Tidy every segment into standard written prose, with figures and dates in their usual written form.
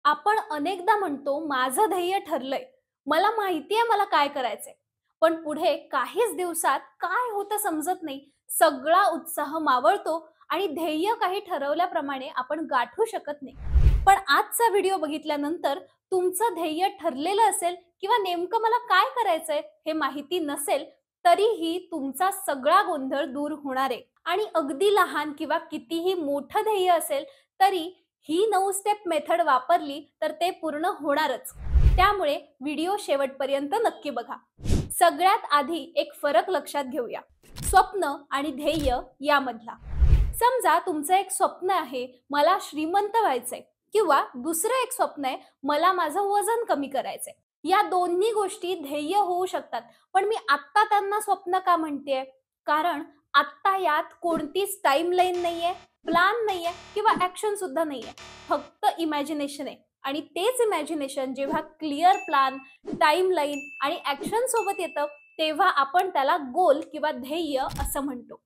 आपण अनेकदा म्हणतो माझं ध्येय ठरलंय. मला माहितीये मला काय करायचंय. पण पुढे काहीच दिवसात काय होतं समजत नाही. सगळा उत्साह मावळतो आणि ध्येय काही ठरवल्याप्रमाणे आपण गाठू शकत नाही. पण आजचा व्हिडिओ बघितल्यानंतर तुमचं ध्येय ठरलेलं असेल किंवा नेमकं मला काय करायचंय हे माहिती नसेल, तरीही तुमचा सगळा गोंधळ दूर होणार आहे. आणि अगदी लहान किंवा कितीही मोठं ध्येय असेल तरी ही 9 स्टेप मेथड वापरली तर ते पूर्ण होणारच. त्यामुळे व्हिडिओ शेवटपर्यंत नक्की बघा. सगळ्यात आधी एक फरक लक्षात घेऊया, स्वप्न आणि ध्येय यामधला. समजा तुमचं एक स्वप्न आहे, मला श्रीमंत व्हायचंय, किंवा दुसरं एक स्वप्न आहे, मला माझं वजन कमी करायचंय. या दोन्ही गोष्टी ध्येय होऊ शकतात, पण मी आत्ता त्यांना स्वप्न का म्हणतेय? कारण आत्ता यात कोणतीच टाइमलाईन नाहीये, प्लान नाहीये किंवा ऍक्शन सुद्धा नाहीये. फक्त इमॅजिनेशन आहे. आणि तेच इमॅजिनेशन जेव्हा क्लिअर प्लान, टाइमलाईन आणि ऍक्शन सोबत येतं, तेव्हा आपण त्याला गोल किंवा ध्येय असं म्हणतो.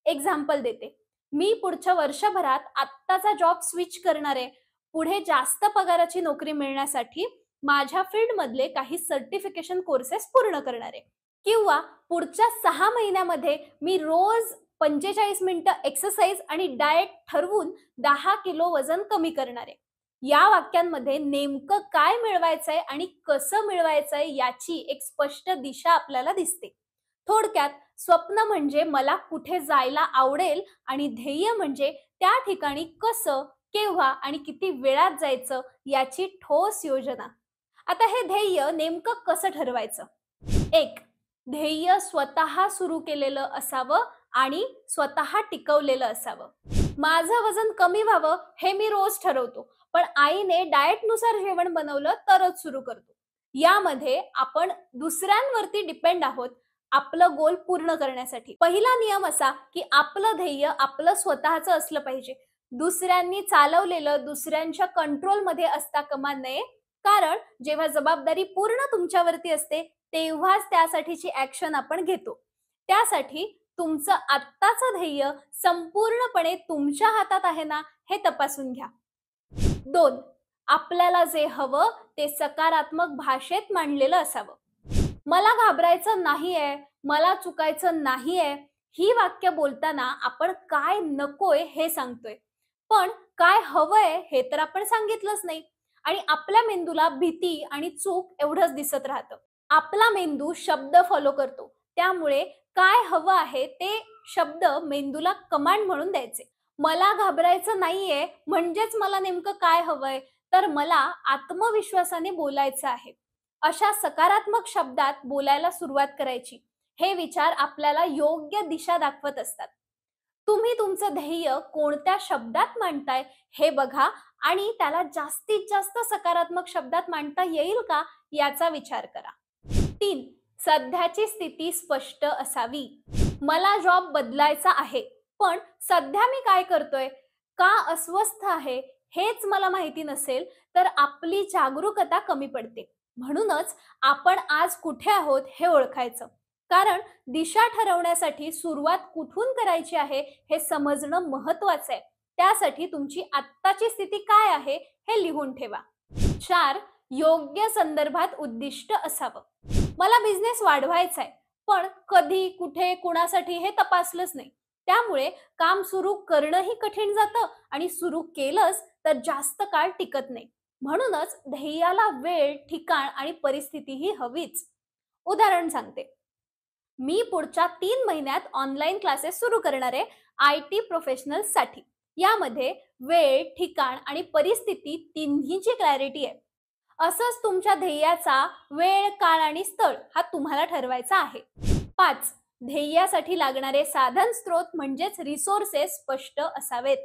एक्झाम्पल देते. मी पुढच्या वर्षभरात आत्ताचा जॉब स्विच करणार आहे. पुढे जास्त पगाराची नोकरी मिळण्यासाठी माझ्या फील्डमधले काही सर्टिफिकेशन कोर्सेस पूर्ण करणार आहे. किंवा पुढच्या 6 महिन्यामध्ये मी रोज 45 मिनिटं एक्सरसाइज आणि डाएट ठरवून 10 किलो वजन कमी करणार आहे. या वाक्यांमध्ये नेमकं काय मिळवायचंय आणि कसं मिळवायचंय याची एक स्पष्ट दिशा आपल्याला दिसते. थोडक्यात स्वप्न म्हणजे मला कुठे जायला आवडेल आणि ध्येय म्हणजे त्या ठिकाणी कसं, केव्हा आणि किती वेळात जायचं याची ठोस योजना. आता हे ध्येय नेमकं कसं ठरवायचं? 1. ध्येय स्वतः सुरू केलेलं असावं आणि स्वतः टिकवलेलं असावं. माझं वजन कमी व्हावं हे मी रोज ठरवतो, पण आईने डाएटनुसार जेवण बनवलं तरच सुरू करतो. यामध्ये आपण दुसऱ्यांवरती डिपेंड आहोत आपलं गोल पूर्ण करण्यासाठी. पहिला नियम असा की आपलं ध्येय आपलं स्वतःचं असलं पाहिजे. दुसऱ्यांनी चालवलेलं, दुसऱ्यांच्या कंट्रोलमध्ये असता कामा नये. कारण जेव्हा जबाबदारी पूर्ण तुमच्यावरती असते तेव्हाच त्यासाठीची ऍक्शन आपण घेतो. त्यासाठी तुमचं आत्ताचं ध्येय संपूर्णपणे तुमच्या हातात आहे ना हे तपासून घ्या. 2. आपल्याला जे हवं ते सकारात्मक भाषेत मांडलेलं असावं. मला घाबरायचं नाहीये, मला चुकायचं नाहीये, ही वाक्य बोलताना आपण काय नकोय हे सांगतोय, पण काय हवंय हे तर आपण सांगितलंच नाही. आणि आपल्या मेंदूला भीती आणि चूक एवढंच दिसत राहतं. आपला मेंदू शब्द फॉलो करतो, त्यामुळे काय हवं आहे ते शब्द मेंदूला कमांड म्हणून द्यायचे. मला घाबरायचं नाहीये म्हणजेच मला नेमकं काय हवंय, तर मला आत्मविश्वासाने बोलायचं आहे. अशा सकारात्मक शब्दात बोलायला सुरुवात करायची. हे विचार आपल्याला योग्य दिशा दाखवत असतात. तुम्ही तुमचं ध्येय कोणत्या शब्दात मांडताय हे बघा आणि त्याला जास्तीत जास्त सकारात्मक शब्दात मांडता येईल का याचा विचार करा. 3. सध्याची स्थिती स्पष्ट असावी. मला जॉब बदलायचा आहे, पण सध्या मी काय करतोय, का अस्वस्थ आहे हेच मला माहिती नसेल तर आपली जागरूकता कमी पडते. म्हणूनच आपण आज कुठे आहोत हे ओळखायचं. कारण दिशा ठरवण्यासाठी सुरुवात कुठून करायची आहे हे समजणं महत्वाचं आहे. त्यासाठी तुमची आत्ताची स्थिती काय आहे हे लिहून ठेवा. 4. योग्य संदर्भात उद्दिष्ट असावं. मला बिझनेस वाढवायचा आहे, पण कधी, कुठे, कुणासाठी हे तपासलंच नाही. त्यामुळे काम सुरू करणंही कठीण जातं आणि सुरू केलंच तर जास्त काळ टिकत नाही. म्हणूनच ध्येयाला वेळ, ठिकाण आणि परिस्थितीही हवीच. उदाहरण सांगते. मी पुढच्या 3 महिन्यात ऑनलाईन क्लासेस सुरू करणार आहे IT प्रोफेशनल्ससाठी. यामध्ये वेळ, ठिकाण आणि परिस्थिती तिन्हीची क्लॅरिटी आहे. असंच तुमच्या ध्येयाचा वेळ, काळ आणि स्थळ हा तुम्हाला ठरवायचा आहे. 5. ध्येयासाठी लागणारे साधन स्रोत म्हणजेच रिसोर्सेस स्पष्ट असावेत.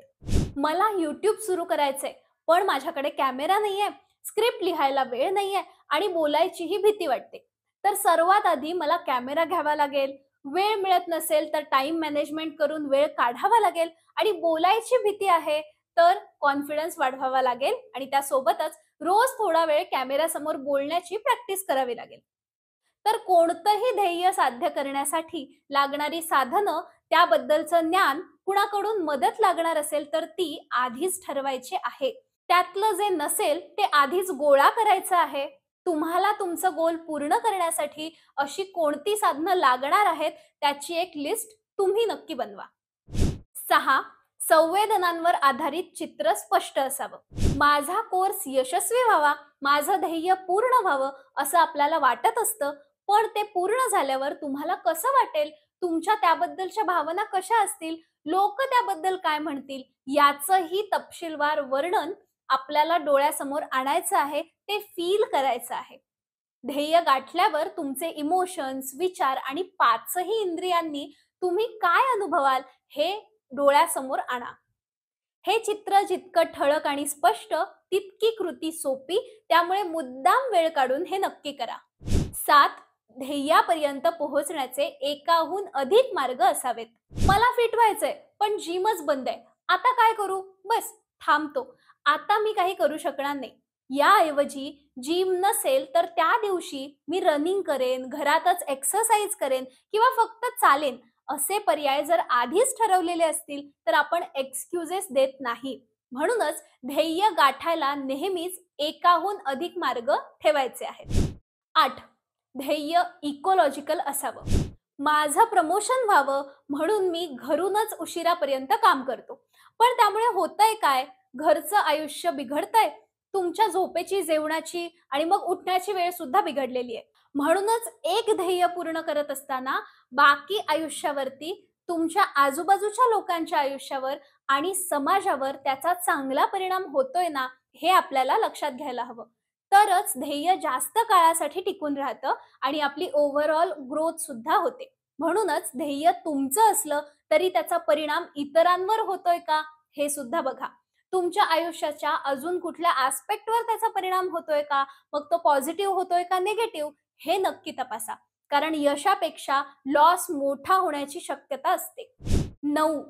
मला YouTube सुरू करायचंय, पण माझ्याकडे कॅमेरा नाहीये, स्क्रिप्ट लिहायला वेळ नाहीये आणि बोलायचीही भीती वाटते. तर सर्वात आधी मला कॅमेरा घ्यावा लागेल. वेळ मिळत नसेल तर टाइम मॅनेजमेंट करून वेळ काढावा लागेल आणि बोलायची भीती आहे तर कॉन्फिडन्स वाढवावा लागेल आणि त्यासोबतच रोज थोडा वेळ कॅमेऱ्यासमोर बोलण्याची प्रॅक्टिस करावी लागेल. तर कोणतंही ध्येय साध्य करण्यासाठी लागणारी साधनं, त्याबद्दलचं ज्ञान कुणाकडून मदत लागणार असेल तर ती आधीच ठरवायची आहे. त्यातलं जे नसेल ते आधीच गोळा करायचं आहे. तुम्हाला तुमचं गोल पूर्ण करण्यासाठी अशी कोणती साधनं लागणार आहेत त्याची एक लिस्ट तुम्ही नक्की बनवा. 6. संवेदनांवर आधारित चित्र स्पष्ट असावं. माझा कोर्स यशस्वी व्हावा, माझं ध्येय पूर्ण व्हावं असं आपल्याला वाटत असतं, पण ते पूर्ण झाल्यावर तुम्हाला कसं वाटेल, तुमच्या त्याबद्दलच्या भावना कशा असतील, लोक त्याबद्दल काय म्हणतील, याचंही तपशीलवार वर्णन आपल्याला डोळ्यासमोर आणायचं आहे, ते फील करायचं आहे. ध्येय गाठल्यावर तुमचे इमोशन्स, विचार आणि 5ही इंद्रियांनी तुम्ही काय अनुभवाल हे डोळ्यासमोर आणा. हे चित्र जितकं ठळक आणि स्पष्ट तितकी कृती सोपी, त्यामुळे मुद्दाम वेळ काढून हे नक्की करा. 7. ध्येयापर्यंत पोहोचण्याचे एकाहून अधिक मार्ग असावेत. मला फिट व्हायचंय पण जिमच बंद आहे, आता काय करू? बस थांबतो, आता मी काही करू शकणार नाही. याऐवजी जिम नसेल तर त्या दिवशी मी रनिंग करेन, घरातच एक्सरसाइज करेन किंवा फक्त चालेन, असे पर्याय जर आधीच ठरवलेले असतील तर आपण एक्सक्युजेस देत नाही. म्हणूनच ध्येय गाठायला नेहमीच एकाहून अधिक मार्ग ठेवायचे आहेत. 8. ध्येय इकोलॉजिकल असावं. माझं प्रमोशन व्हावं म्हणून मी घरूनच उशिरापर्यंत काम करतो, पण त्यामुळे होतंय काय? घरचं आयुष्य बिघडतंय, तुमच्या झोपेची, जेवणाची आणि मग उठण्याची वेळ सुद्धा बिघडलेली आहे. म्हणूनच एक ध्येय पूर्ण करत असताना बाकी आयुष्यावरती, तुमच्या आजूबाजूच्या लोकांच्या आयुष्यावर आणि समाजावर त्याचा चांगला परिणाम होतोय ना, हे आपल्याला लक्षात घ्यायला हवं. तरच ध्येय जास्त काळासाठी टिकून राहतं आणि आपली ओव्हरऑल ग्रोथ सुद्धा होते. म्हणूनच ध्येय तुमचं असलं तरी त्याचा परिणाम इतरांवर होतोय का हे सुद्धा बघा. तुमच्या आयुष्याच्या अजून कुठल्या ॲस्पेक्टवर त्याचा परिणाम होतोय का, मग तो पॉझिटिव्ह होतोय का निगेटिव्ह, हे नक्की तपासा. कारण यशापेक्षा लॉस मोठा होण्याची शक्यता असते. 9.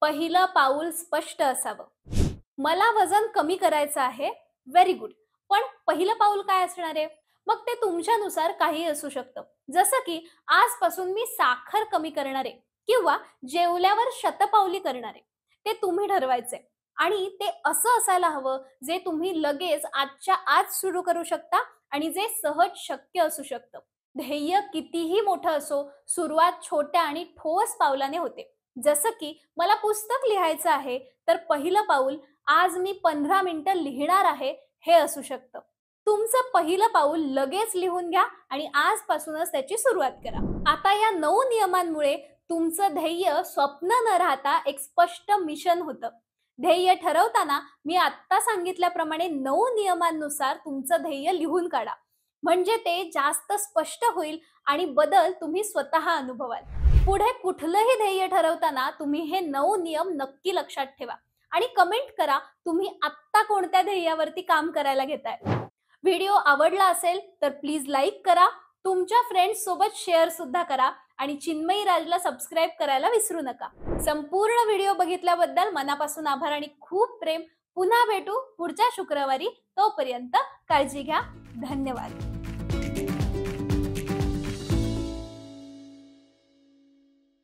पहिलं पाऊल स्पष्ट असावं. मला वजन कमी करायचं आहे, व्हेरी गुड, पण पहिलं पाऊल काय असणार आहे? मग ते तुमच्यानुसार काही असू शकतं. जसं की आजपासून मी साखर कमी करणार आहे किंवा जेवल्यावर शतपावली करणार आहे. ते तुम्ही ठरवायचंय आणि ते असं असायला हवं जे तुम्ही लगेच आजच्या आज सुरू करू शकता आणि जे सहज शक्य असू शकतं. ध्येय कितीही मोठं असो, सुरुवात छोट्या आणि ठोस पावलाने होते. जसं की मला पुस्तक लिहायचं आहे, तर पहिलं पाऊल आज मी 15 मिनिटं लिहिणार आहे हे असू शकतं. तुमचं पहिलं पाऊल लगेच लिहून घ्या आणि आजपासूनच त्याची सुरुवात करा. आता या 9 नियमांमुळे तुमचं ध्येय स्वप्न न राहता एक स्पष्ट मिशन होतं. ध्येय ठरवताना मी आत्ता सांगितल्याप्रमाणे 9 नियमांनुसार तुमचं ध्येय लिहून काढा, म्हणजे ते जास्त स्पष्ट होईल आणि बदल तुम्ही स्वतः अनुभवाल. पुढे कुठलंही ध्येय ठरवताना तुम्ही हे 9 नियम नक्की लक्षात ठेवा आणि कमेंट करा तुम्ही आत्ता कोणत्या ध्येयावरती काम करायला घेताय. व्हिडिओ आवडला असेल तर प्लीज लाईक करा, तुमच्या फ्रेंड्स सोबत शेअर सुद्धा करा आणि चिन्मयी राजला सबस्क्राईब करायला विसरू नका. संपूर्ण व्हिडिओ बघितल्याबद्दल मनापासून आभार आणि खूप प्रेम. पुन्हा भेटू पुढच्या शुक्रवारी. तोपर्यंत काळजी घ्या. धन्यवाद.